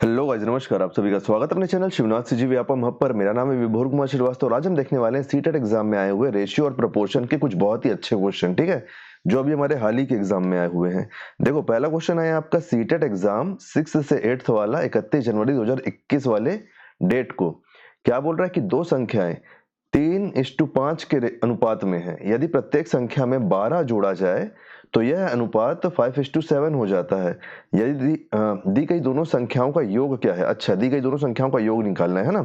Hello guys, नमस्कार। आप सभी का स्वागत है अपने channel Shivnath CG Vyapam hub पर। मेरा नाम है विभोर कुमार श्रीवास्तव और आज हम देखने वाले हैं सीटेट एग्जाम में आए हुए रेशियो और प्रोपोर्शन के कुछ बहुत ही अच्छे क्वेश्चन, ठीक है, जो अभी हमारे हाल ही के एग्जाम में आए हुए हैं। देखो, पहला क्वेश्चन आया आपका सीटेट एग्जाम 6 से 8 वाला 31 जनवरी 2021 वाले डेट को। क्या बोल रहा है कि दो संख्याएं 3:5 के अनुपात में है। यदि प्रत्येक संख्या में 12 जोड़ा जाए तो यह अनुपात 5:7 हो जाता है। यदि दी गई दोनों संख्याओं का योग क्या है? अच्छा, दी गई दोनों संख्याओं का योग निकालना है ना।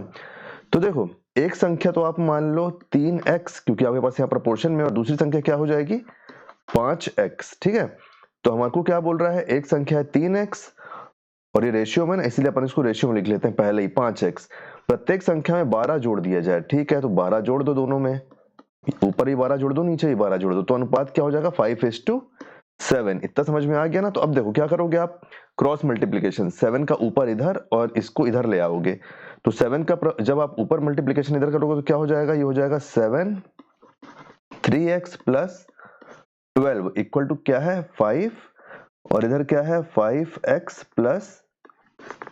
तो देखो, एक संख्या तो आप मान लो 3x, क्योंकि आपके पास यहाँ प्रोपोर्शन में, और दूसरी संख्या क्या हो जाएगी 5x, ठीक है। तो हमको क्या बोल रहा है, एक संख्या है 3x और ये रेशियो में ना, इसीलिए अपन इसको रेशियो में लिख लेते हैं पहले ही 5x। प्रत्येक संख्या में 12 जोड़ दिया जाए, ठीक है, तो 12 जोड़ दो दोनों में, ऊपर ही 12 जोड़ दो, नीचे ही 12 जोड़ दो, तो अनुपात क्या हो जाएगा 5:7। इतना समझ में आ गया ना। तो अब देखो क्या करोगे आप, क्रॉस मल्टीप्लीकेशन, 7 का ऊपर इधर और इसको इधर ले आओगे। तो 7 का जब आप ऊपर मल्टीप्लीकेशन इधर करोगे तो क्या हो जाएगा, ये हो जाएगा 7 3x प्लस 12 इक्वल टू क्या है 5, और इधर क्या है 5x प्लस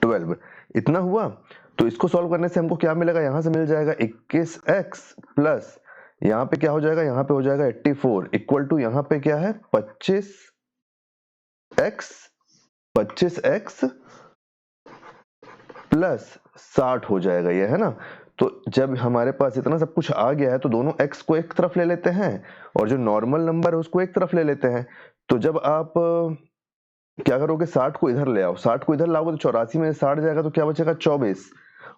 12। इतना हुआ। तो इसको सॉल्व करने से हमको क्या मिलेगा, यहां से मिल जाएगा 21x प्लस, यहाँ पे क्या हो जाएगा, यहाँ पे हो जाएगा 84 इक्वल टू, यहाँ पे क्या है 25x प्लस 60 हो जाएगा ये, है ना। तो जब हमारे पास इतना सब कुछ आ गया है तो दोनों x को एक तरफ ले लेते हैं और जो नॉर्मल नंबर है उसको एक तरफ ले लेते हैं। तो जब आप क्या करोगे, 60 को इधर ले आओ, 60 को इधर लाओगे तो 84 में 60 जाएगा तो क्या बचेगा 24,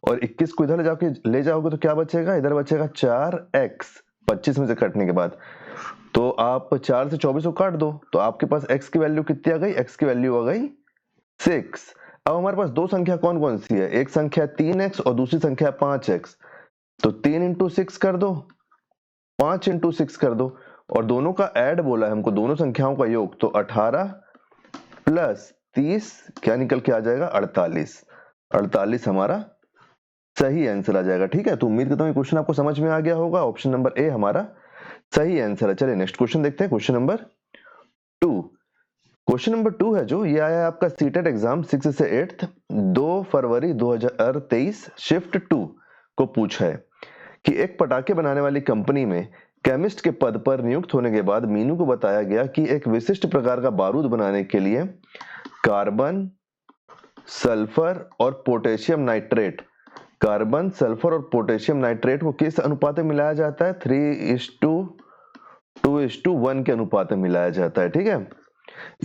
और 21 को इधर ले जाओगे तो क्या बचेगा, इधर बचेगा 4x 25 में से कटने के बाद। तो आप 4 से 24 को काट दो तो आपके पास x की वैल्यू कितनी आ गई, x की वैल्यू आ गई 6। अब हमारे पास दो संख्या कौन कौन सी है, एक संख्या 3x और दूसरी संख्या 5x। तो 3 इंटू 6 कर दो, 5 इंटू 6 कर दो, और दोनों का ऐड बोला है हमको, दोनों संख्याओं का योग। तो 18 प्लस 30 क्या निकल के आ जाएगा 48। 48 हमारा सही आंसर आ जाएगा, ठीक है। तो उम्मीद करता हूँ क्वेश्चन आपको समझ में आ गया होगा। ऑप्शन नंबर ए हमारा सही आंसर है। चलिए नेक्स्ट क्वेश्चन देखते हैं, क्वेश्चन नंबर 2। क्वेश्चन नंबर 2 है जो, ये आया है आपका सीटेट एग्जाम 6 से 8 2 फरवरी 2023 शिफ्ट 2 को पूछा है कि एक पटाखे बनाने वाली कंपनी में केमिस्ट के पद पर नियुक्त होने के बाद मीनू को बताया गया कि एक विशिष्ट प्रकार का बारूद बनाने के लिए कार्बन, सल्फर और पोटेशियम नाइट्रेट, कार्बन, सल्फर और पोटेशियम नाइट्रेट को किस अनुपात में मिलाया जाता है, 3:2:1 के अनुपात में मिलाया जाता है, ठीक है।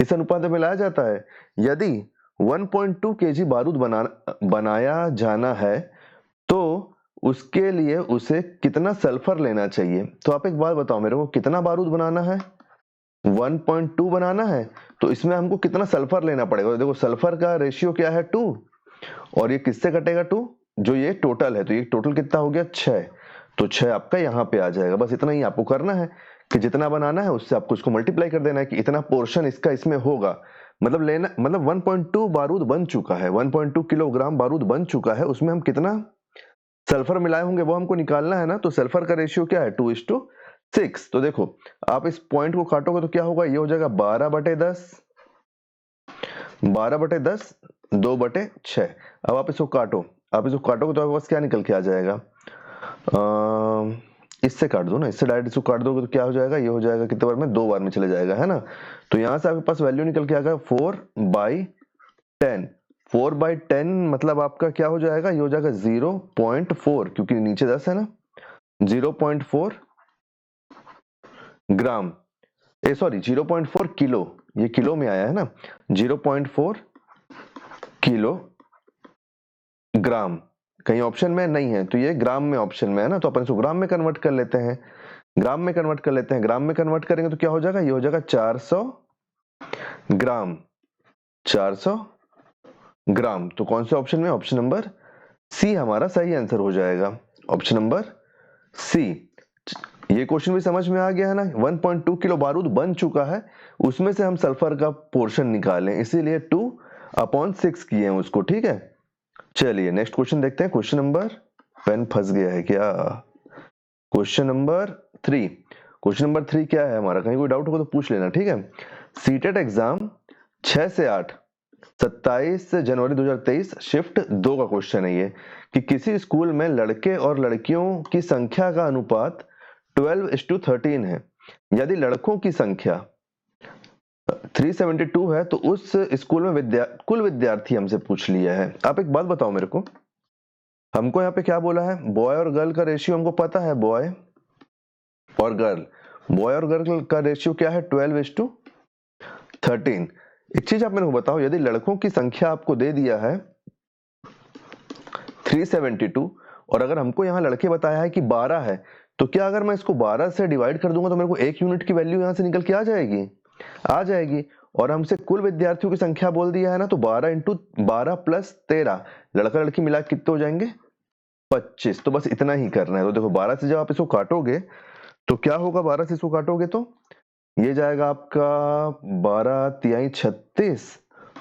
इस अनुपात में मिलाया जाता है। यदि 1.2 kg बारूद बनाया जाना है तो उसके लिए उसे कितना सल्फर लेना चाहिए। तो आप एक बात बताओ मेरे को, कितना बारूद बनाना है, 1.2 बनाना है, तो इसमें हमको कितना सल्फर लेना पड़ेगा। देखो सल्फर का रेशियो क्या है 2, और ये किससे कटेगा 2, जो ये टोटल है, तो ये टोटल कितना हो गया 6। तो 6 आपका यहाँ पे आ जाएगा। बस इतना ही आपको करना है कि जितना बनाना है उससे आपको इसको मल्टीप्लाई कर देना है कि इतना पोर्शन इसका इसमें होगा। मतलब लेना, मतलब 1.2 बारूद बन चुका है, 1.2 किलोग्राम बारूद बन चुका है, उसमें हम कितना सल्फर मिलाए होंगे वो हमको निकालना है ना। तो सल्फर का रेशियो क्या है 2:6। तो देखो आप इस पॉइंट को काटोगे तो क्या होगा, ये हो जाएगा 12/10, 12/10 2/6। अब आप इसको काटो, आप इसको काटोगे तो आपके पास क्या निकल के आ जाएगा, इससे काट दो ना, इससे डायरेक्ट इसको काट दोगे तो क्या हो जाएगा, ये हो जाएगा कितने बार में, 2 बार में चले जाएगा, है ना। तो यहां से आपके पास वैल्यू निकल के आ गया 4/10। 4/10 मतलब आपका क्या हो जाएगा, ये हो जाएगा 0.4, क्योंकि नीचे 10 है ना, 0.4 ग्राम, सॉरी 0.4 किलो, ये किलो में आया है ना, 0.4 किलो ग्राम। कहीं ऑप्शन में नहीं है तो ये ग्राम में ऑप्शन में है ना, तो अपन इसको ग्राम में कन्वर्ट कर लेते हैं, ग्राम में कन्वर्ट कर लेते हैं। ग्राम में कन्वर्ट करेंगे तो क्या हो जाएगा, ये हो जाएगा 400 ग्राम, 400 ग्राम। तो कौन से ऑप्शन में, ऑप्शन नंबर सी हमारा सही आंसर हो जाएगा, ऑप्शन नंबर सी। ये क्वेश्चन भी समझ में आ गया है ना। 1.2 किलो बारूद बन चुका है, उसमें से हम सल्फर का पोर्शन निकालें, इसीलिए 2/6 किए हैं उसको, ठीक है। चलिए नेक्स्ट क्वेश्चन देखते हैं, क्वेश्चन नंबर, पेन फंस गया है क्या, क्वेश्चन नंबर 3। क्वेश्चन नंबर 3 क्या है हमारा, कहीं कोई डाउट होगा तो पूछ लेना, ठीक है। सीटेट एग्जाम 6 से 8 27 जनवरी 2023 शिफ्ट 2 का क्वेश्चन है ये कि किसी स्कूल में लड़के और लड़कियों की संख्या का अनुपात 12:13 है। यदि लड़कों की संख्या 372 है तो उस स्कूल में कुल विद्यार्थी हमसे पूछ लिया है। आप एक बात बताओ मेरे को, हमको यहाँ पे क्या बोला है, बॉय और गर्ल का रेशियो हमको पता है, बॉय और गर्ल का रेशियो क्या है 12:13। एक चीज आप मेरे को बताओ, यदि लड़कों की संख्या आपको दे दिया है 372 और अगर हमको यहाँ लड़के बताया है कि 12 है, तो क्या अगर मैं इसको 12 से डिवाइड कर दूंगा तो मेरे को 1 यूनिट की वैल्यू यहाँ से निकल के आ जाएगी। और हमसे कुल विद्यार्थियों की संख्या बोल दिया है ना, तो 12 इंटू 12 प्लस 13 लड़का लड़की मिला कितने हो जाएंगे 25। तो बस इतना ही करना है। तो देखो 12 से जब आप इसको काटोगे तो क्या होगा, 12 से इसको काटोगे तो ये जाएगा आपका 12 तिहाई 36,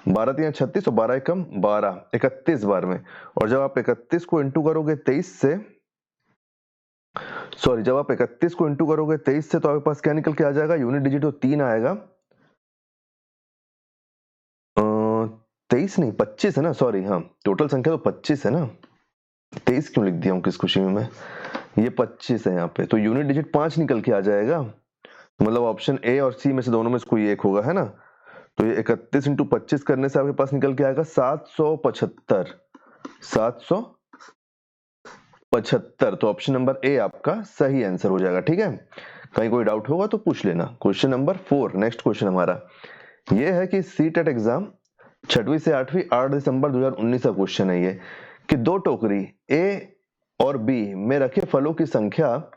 12 तिहाई 36 और 12 एकम 12, 31 बार में। और जब आप 31 को इंटू करोगे 23 से, जब आप 31 को इंटू करोगे 23 से, तो आपके पास क्या निकल के आ जाएगा, यूनिट डिजिट तो 3 आएगा, 23 नहीं 25 है ना, सॉरी, हाँ टोटल संख्या तो 25 है ना, 23 क्यों लिख दिया हूँ किस खुशी में मैं, ये 25 है यहाँ पे, तो यूनिट डिजिट 5 निकल के आ जाएगा। मतलब ऑप्शन ए और सी में से दोनों में से कोई एक होगा, है ना। तो ये 31 इंटू 25 करने से आपके पास निकल के आएगा 775। तो ऑप्शन नंबर ए आपका सही आंसर हो जाएगा। ठीक है, कहीं कोई डाउट होगा तो पूछ लेना। क्वेश्चन नंबर 4, नेक्स्ट क्वेश्चन हमारा ये है कि सीटेट एग्जाम 6वीं से 8वीं 8 दिसंबर 2019 का क्वेश्चन है ये कि दो टोकरी ए और बी में रखे फलों की संख्या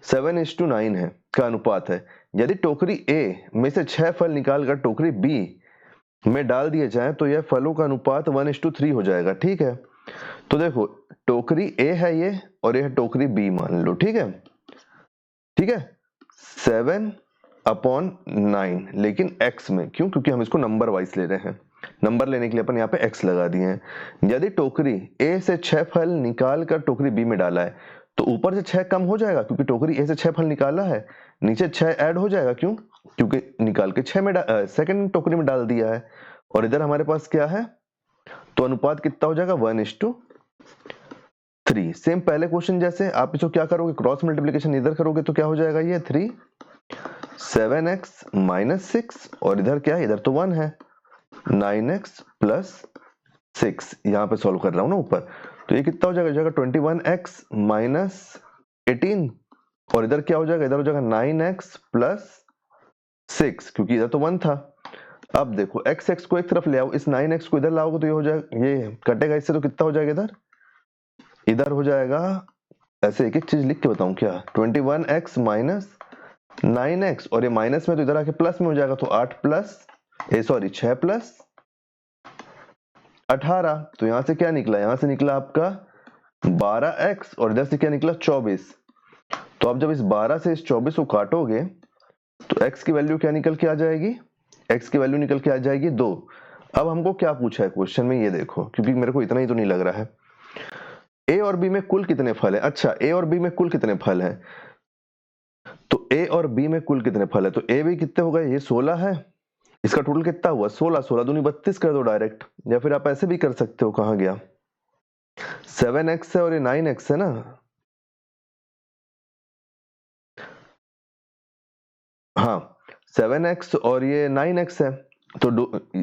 7:9 है का अनुपात है। यदि टोकरी ए में से 6 फल निकालकर टोकरी बी में डाल दिए जाएं तो यह फलों का अनुपात 1:3 हो जाएगा। ठीक है, तो देखो टोकरी ए है ये और यह टोकरी बी मान लो। ठीक है 7/9 लेकिन x में, क्यों, क्योंकि हम इसको नंबर वाइज ले रहे हैं, नंबर लेने के लिए अपन यहाँ पे x लगा दिए हैं। यदि टोकरी a से 6 फल निकाल कर टोकरी b में डाला है तो ऊपर से 6 कम हो जाएगा, क्योंकि टोकरी a से 6 फल निकाला है, नीचे 6 ऐड हो जाएगा, क्यों, क्योंकि निकाल के 6 में सेकंड टोकरी में डाल दिया है। और इधर हमारे पास क्या है, तो अनुपात कितना हो जाएगा 1:3। सेम पहले क्वेश्चन जैसे आप इसको क्या करोगे, क्रॉस मल्टीप्लीकेशन इधर करोगे तो क्या हो जाएगा, ये 3 7x माइनस 6 और इधर क्या है, इधर तो 1 है, 9x प्लस 6, यहां पे सॉल्व कर रहा हूं ना ऊपर, तो ये कितना हो जाएगा 21x माइनस 18 और इधर क्या हो जाएगा, इधर हो जाएगा 9x प्लस 6, क्योंकि इधर तो 1 था। अब देखो x को एक तरफ ले आओ, इस 9x को इधर लाओगे तो ये हो जाएगा, ये कटेगा इससे, तो कितना हो जाएगा, इधर हो जाएगा, ऐसे एक एक चीज लिख के बताऊं क्या, 21x माइनस 9x और ये माइनस में तो इधर आके प्लस में हो जाएगा, तो 6 प्लस 18। तो यहां से क्या निकला, यहां से निकला आपका 12x और इधर से क्या निकला 24। तो आप जब इस 12 से इस 24 को काटोगे तो x की वैल्यू क्या निकल के आ जाएगी, x की वैल्यू निकल के आ जाएगी 2। अब हमको क्या पूछा है क्वेश्चन में, ये देखो, क्योंकि मेरे को इतना ही तो नहीं लग रहा है, a और b में कुल कितने फल है। अच्छा, a और b में कुल कितने फल है, तो a और b में कुल कितने फल है, तो a b कितने हो गए, ये 16 है, इसका टोटल कितना हुआ 16, 16 दूनी 32 कर दो डायरेक्ट, या फिर आप ऐसे भी कर सकते हो, कहां गया 7x है और ये 9x है ना, हाँ 7x और ये 9x है, तो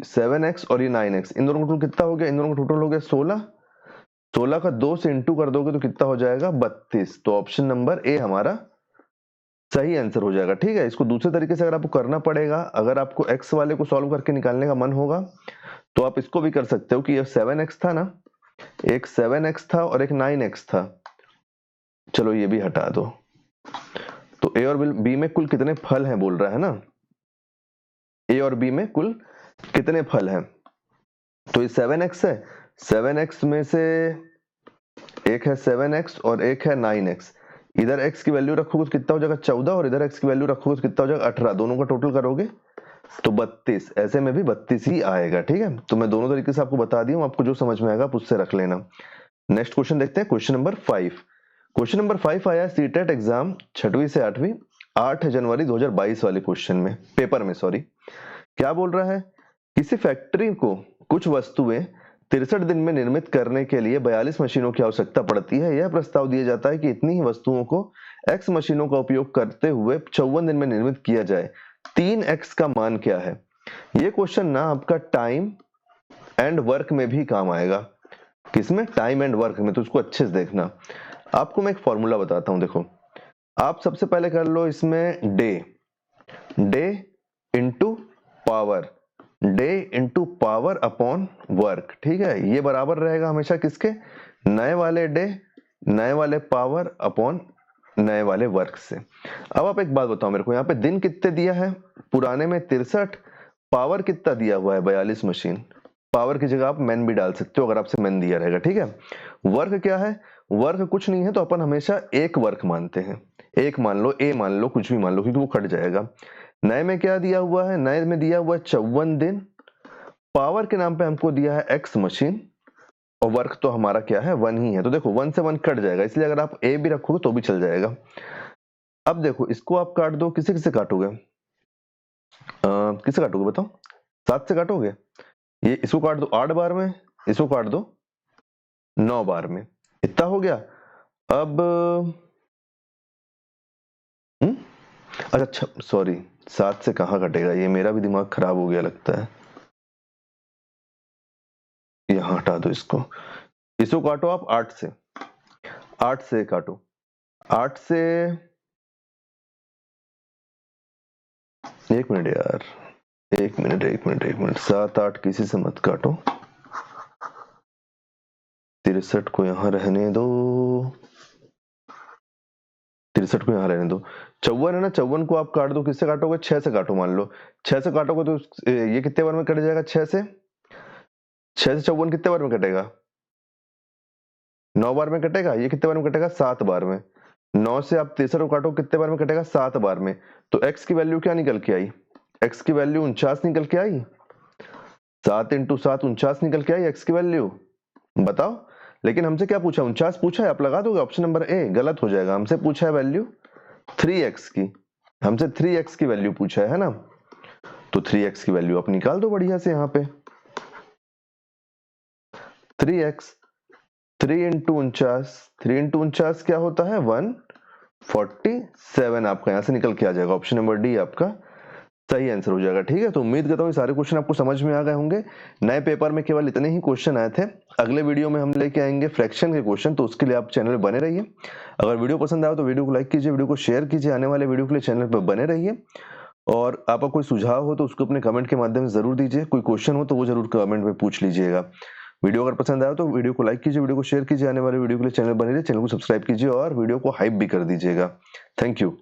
7x और ये 9x, इन दोनों का टोटल कितना हो गया, इन दोनों का टोटल हो गया 16, 16 का 2 से इंटू कर दोगे तो कितना हो जाएगा 32। तो ऑप्शन नंबर ए हमारा सही आंसर हो जाएगा। ठीक है, इसको दूसरे तरीके से अगर आपको करना पड़ेगा, अगर आपको x वाले को सॉल्व करके निकालने का मन होगा तो आप इसको भी कर सकते हो कि ये 7x था ना, एक 7x था और एक 9x था, चलो ये भी हटा दो। तो a और b में कुल कितने फल हैं बोल रहा है ना, a और b में कुल कितने फल हैं, तो ये 7x है, 7x में से एक है 7x और एक है 9x, इधर x की वैल्यू रखोगे तो कितना हो जाएगा 14 और इधर x की वैल्यू रखोगे तो कितना हो जाएगा 18, दोनों का टोटल करोगे तो 32, ऐसे में भी 32 ही आएगा। ठीक है, तो मैं दोनों तरीके से आपको बता दिया हूं, आपको जो समझ में आएगा आप उससे रख लेना। नेक्स्ट क्वेश्चन देखते हैं, क्वेश्चन नंबर 5। क्वेश्चन नंबर 5 आया सीटेट एग्जाम 6वीं से 8वीं 8 जनवरी 2022 वाले क्वेश्चन में, पेपर में, सॉरी। क्या बोल रहा है, किसी फैक्ट्री को कुछ वस्तुएं 63 दिन में निर्मित करने के लिए 42 मशीनों की आवश्यकता पड़ती है। यह प्रस्ताव दिया जाता है कि इतनी ही वस्तुओं को x मशीनों का उपयोग करते हुए 54 दिन में निर्मित किया जाए। 3x का मान क्या है? ये क्वेश्चन ना आपका टाइम एंड वर्क में भी काम आएगा। किसमें? टाइम एंड वर्क में। तो उसको अच्छे से देखना। आपको मैं एक फॉर्मूला बताता हूं, देखो। आप सबसे पहले कर लो इसमें day into power upon work, ठीक है। ये बराबर रहेगा हमेशा किसके? नए वाले डे, नए वाले पावर अपॉन नए वाले वर्क से। अब आप एक बात बताओ मेरे को, यहाँ पे दिन कितने दिया है? पुराने में 63, पावर कितना दिया हुआ है? 42 मशीन। पावर की जगह आप मैन भी डाल सकते हो अगर आपसे मैन दिया रहेगा, ठीक है। वर्क क्या है? वर्क कुछ नहीं है, तो अपन हमेशा एक वर्क मानते हैं। एक मान लो, ए मान लो, कुछ भी मान लो, क्योंकि वो कट जाएगा। नए में क्या दिया हुआ है? नए में दिया हुआ है 54 दिन। पावर के नाम पे हमको दिया है एक्स मशीन, और वर्क तो हमारा क्या है? 1 ही है। तो देखो 1 से 1 कट जाएगा, इसलिए अगर आप ए भी रखोगे तो भी चल जाएगा। अब देखो इसको आप काट दो, किसे किसे काटोगे? किसे काटोगे बताओ? 7 से काटोगे? ये इसको काट दो 8 बार में, इसको काट दो 9 बार में। इतना हो गया। अब अच्छा सॉरी, 7 से कहाँ कटेगा? ये मेरा भी दिमाग खराब हो गया लगता है। यहाँ हटा दो इसको काटो आप 8 से। 8 से काटो, 8 से, एक मिनट यार, एक मिनट, 7 8 किसी से मत काटो। 63 को यहाँ रहने दो, 63 को यहाँ रहने दो। 54 है ना, 54 को आप काट दो, किससे काटोगे? 6 से काटो। मान लो 6 से काटोगे तो ये कितने बार में कट जाएगा? 6 से 54 कितने बार में कटेगा? 9 बार में कटेगा। ये कितने बार में कटेगा? 7 बार में। 9 से आप 63 को काटो, कितने बार में कटेगा? 7 बार में। तो x की वैल्यू क्या निकल के आई? x की वैल्यू 49 निकल के आई। 7 × 7 49 निकल के आई x की वैल्यू। बताओ, लेकिन हमसे क्या पूछा? 49 पूछा है। आप लगा दोगे ऑप्शन नंबर ए? गलत हो जाएगा। हमसे पूछा है वैल्यू 3x की, हमसे 3x की वैल्यू पूछा है ना। तो 3x की वैल्यू आप निकाल दो बढ़िया से यहाँ पे। 3x, 3 × 49, 3 × 49 क्या होता है? 147 आपका यहाँ से निकल के आ जाएगा। ऑप्शन नंबर डी आपका सही आंसर हो जाएगा, ठीक है। तो उम्मीद करता हूँ ये सारे क्वेश्चन आपको समझ में आ गए होंगे। नए पेपर में केवल इतने ही क्वेश्चन आए थे। अगले वीडियो में हम लेके आएंगे फ्रैक्शन के क्वेश्चन, तो उसके लिए आप चैनल पर बने रहिए। अगर वीडियो पसंद आया तो वीडियो को लाइक कीजिए, वीडियो को शेयर कीजिए। आने वाले वीडियो के लिए चैनल पर बने रहिए। और आपका कोई सुझाव हो तो उसको अपने कमेंट के माध्यम से जरूर दीजिए। कोई क्वेश्चन हो तो वो जरूर कमेंट में पूछ लीजिएगा। वीडियो अगर पसंद आया तो वीडियो को लाइक कीजिए, वीडियो को शेयर कीजिए। आने वाले वीडियो के लिए चैनल बने रहिए, चैनल को सब्सक्राइब कीजिए और वीडियो को हाइप भी कर दीजिएगा। Thank you.